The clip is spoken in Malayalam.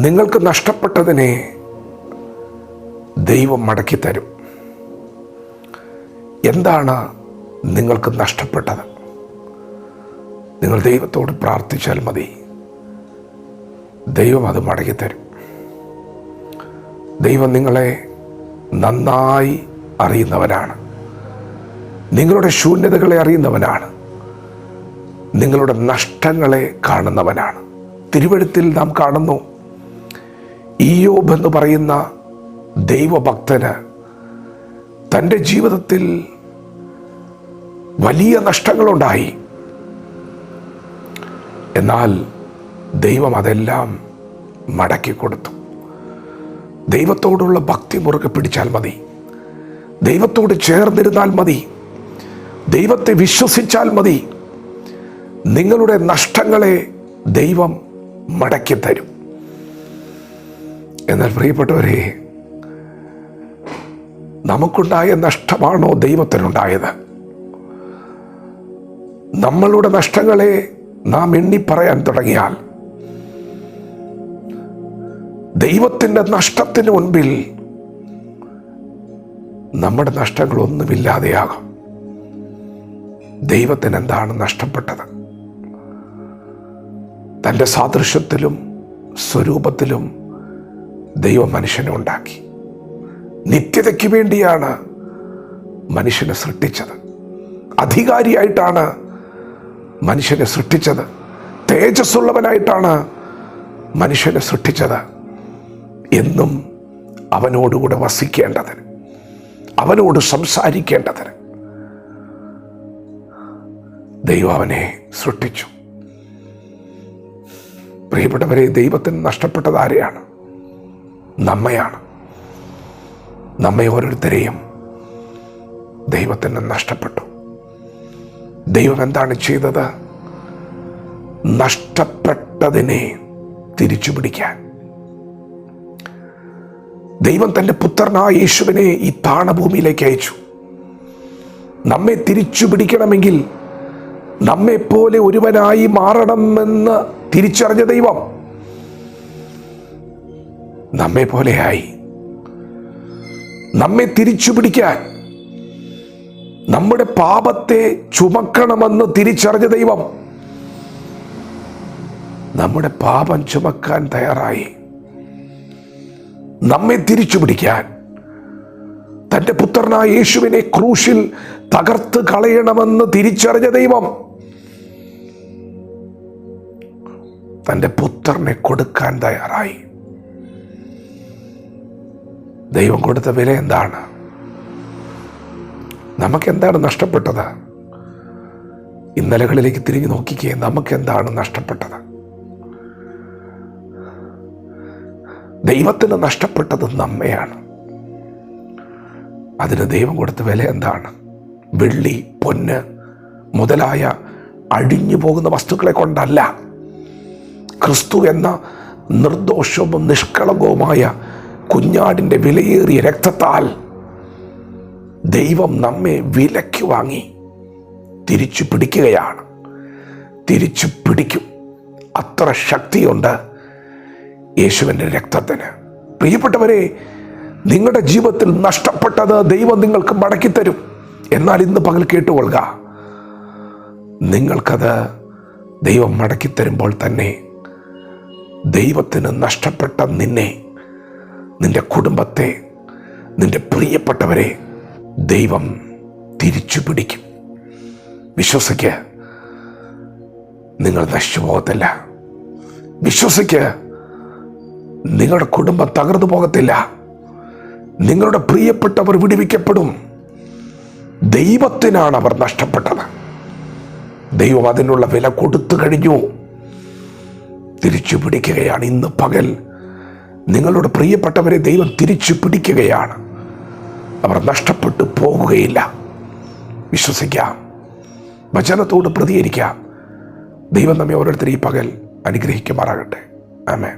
നിങ്ങൾക്ക് നഷ്ടപ്പെട്ടതിനെ ദൈവം മടക്കി തരും. എന്താണ് നിങ്ങൾക്ക് നഷ്ടപ്പെട്ടത്? നിങ്ങൾ ദൈവത്തോട് പ്രാർത്ഥിച്ചാൽ മതി, ദൈവം അത് മടക്കി തരും. ദൈവം നിങ്ങളെ നന്നായി അറിയുന്നവനാണ്. നിങ്ങളുടെ ശൂന്യതകളെ അറിയുന്നവനാണ്. നിങ്ങളുടെ നഷ്ടങ്ങളെ കാണുന്നവനാണ്. തിരുവെഴുത്തിൽ നാം കാണുന്നു, ഇയ്യോബ് എന്ന് പറയുന്ന ദൈവഭക്തന് തൻ്റെ ജീവിതത്തിൽ വലിയ നഷ്ടങ്ങളുണ്ടായി. എന്നാൽ ദൈവം അതെല്ലാം മടക്കി കൊടുത്തു. ദൈവത്തോടുള്ള ഭക്തി മുറുകെ പിടിച്ചാൽ മതി, ദൈവത്തോട് ചേർന്നിരുന്നാൽ മതി, ദൈവത്തെ വിശ്വസിച്ചാൽ മതി. നിങ്ങളുടെ നഷ്ടങ്ങളെ ദൈവം മടക്കി തരും. എന്നാൽ പ്രിയപ്പെട്ടവരെ, നമുക്കുണ്ടായ നഷ്ടമാണോ ദൈവത്തിനുണ്ടായത്? നമ്മളുടെ നഷ്ടങ്ങളെ നാം എണ്ണി പറയാൻ തുടങ്ങിയാൽ ദൈവത്തിൻ്റെ നഷ്ടത്തിന് മുൻപിൽ നമ്മുടെ നഷ്ടങ്ങളൊന്നുമില്ലാതെയാകും. ദൈവത്തിന് എന്താണ് നഷ്ടപ്പെട്ടത്? തൻ്റെ സാദൃശ്യത്തിലും സ്വരൂപത്തിലും ദൈവം മനുഷ്യനെ ഉണ്ടാക്കി. നിത്യതയ്ക്ക് വേണ്ടിയാണ് മനുഷ്യനെ സൃഷ്ടിച്ചത്. അധികാരിയായിട്ടാണ് മനുഷ്യനെ സൃഷ്ടിച്ചത്. തേജസ്സുള്ളവനായിട്ടാണ് മനുഷ്യനെ സൃഷ്ടിച്ചത്. എന്നും അവനോടുകൂടെ വസിക്കേണ്ടതിന്, അവനോട് സംസാരിക്കേണ്ടതിന് ദൈവം അവനെ സൃഷ്ടിച്ചു. പ്രിയപ്പെട്ടവരെ, ദൈവത്തിന് നഷ്ടപ്പെട്ടത് ആരെയാണ്? നമ്മയാണ്. നമ്മെ ഓരോരുത്തരെയും ദൈവത്തിന് നഷ്ടപ്പെട്ടു. ദൈവം എന്താണ് ചെയ്തത്? നഷ്ടപ്പെട്ടതിനെ തിരിച്ചു പിടിക്കാൻ ദൈവം തൻ്റെ പുത്രനായ യേശുവിനെ ഈ താണഭൂമിയിലേക്ക് അയച്ചു. നമ്മെ തിരിച്ചു പിടിക്കണമെങ്കിൽ നമ്മെപ്പോലെ ഒരുവനായി മാറണമെന്ന് തിരിച്ചറിഞ്ഞ ദൈവം നമ്മെ പോലെയായി. നമ്മെ തിരിച്ചു പിടിക്കാൻ, നമ്മുടെ പാപത്തെ ചുമക്കണമെന്ന് തിരിച്ചറിഞ്ഞ ദൈവം നമ്മുടെ പാപം ചുമക്കാൻ തയ്യാറായി. നമ്മെ തിരിച്ചു പിടിക്കാൻ തൻ്റെ പുത്രനായ യേശുവിനെ ക്രൂശിൽ തകർത്ത് കളയണമെന്ന് തിരിച്ചറിഞ്ഞ ദൈവം തൻ്റെ പുത്രനെ കൊടുക്കാൻ തയ്യാറായി. ദൈവം കൊടുത്ത വില എന്താണ്? നമുക്കെന്താണ് നഷ്ടപ്പെട്ടത്? ഇന്നലകളിലേക്ക് തിരിഞ്ഞു നോക്കിക്കേ, നമുക്കെന്താണ് നഷ്ടപ്പെട്ടത്? ദൈവത്തിന് നഷ്ടപ്പെട്ടത് നമ്മയാണ്. അതിന് ദൈവം കൊടുത്ത വില എന്താണ്? വെള്ളി, പൊന്ന് മുതലായ അഴിഞ്ഞു പോകുന്ന വസ്തുക്കളെ കൊണ്ടല്ല, ക്രിസ്തു എന്ന നിർദോഷവും നിഷ്കളങ്കവുമായ കുഞ്ഞാടിൻ്റെ വിലയേറിയ രക്തത്താൽ ദൈവം നമ്മെ വിലയ്ക്ക് വാങ്ങി തിരിച്ചു പിടിക്കുകയാണ്. തിരിച്ചു പിടിക്കും. അത്ര ശക്തിയുണ്ട് യേശുവിൻ്റെ രക്തത്തിന്. പ്രിയപ്പെട്ടവരെ, നിങ്ങളുടെ ജീവിതത്തിൽ നഷ്ടപ്പെട്ടത് ദൈവം നിങ്ങൾക്ക് മടക്കിത്തരും. എന്നാൽ ഇന്ന് പകൽ കേട്ടുകൊള്ളുക, നിങ്ങൾക്കത് ദൈവം മടക്കിത്തരുമ്പോൾ തന്നെ ദൈവത്തിന് നഷ്ടപ്പെട്ട നിന്നെ, നിന്റെ കുടുംബത്തെ, നിന്റെ പ്രിയപ്പെട്ടവരെ ദൈവം തിരിച്ചു പിടിക്കും. വിശ്വസിക്ക്, നിങ്ങൾ നശിച്ചു പോകത്തില്ല. വിശ്വസിക്ക്, നിങ്ങളുടെ കുടുംബം തകർന്നു പോകത്തില്ല. നിങ്ങളുടെ പ്രിയപ്പെട്ടവർ വിടുവിക്കപ്പെടും. ദൈവത്തിനാണ് അവർ നഷ്ടപ്പെട്ടത്. ദൈവം അതിനുള്ള വില കൊടുത്തു കഴിഞ്ഞു. തിരിച്ചു പിടിക്കുകയാണ്. ഇന്ന് പകൽ നിങ്ങളുടെ പ്രിയപ്പെട്ടവരെ ദൈവം തിരിച്ചു പിടിക്കുകയാണ്. അവർ നഷ്ടപ്പെട്ടു പോകുകയില്ല. വിശ്വസിക്കാം, വചനത്തോട് പ്രതികരിക്കാം. ദൈവം നമ്മെ ഓരോരുത്തരും ഈ പകൽ അനുഗ്രഹിക്കുമാറാകട്ടെ. ആമേൻ.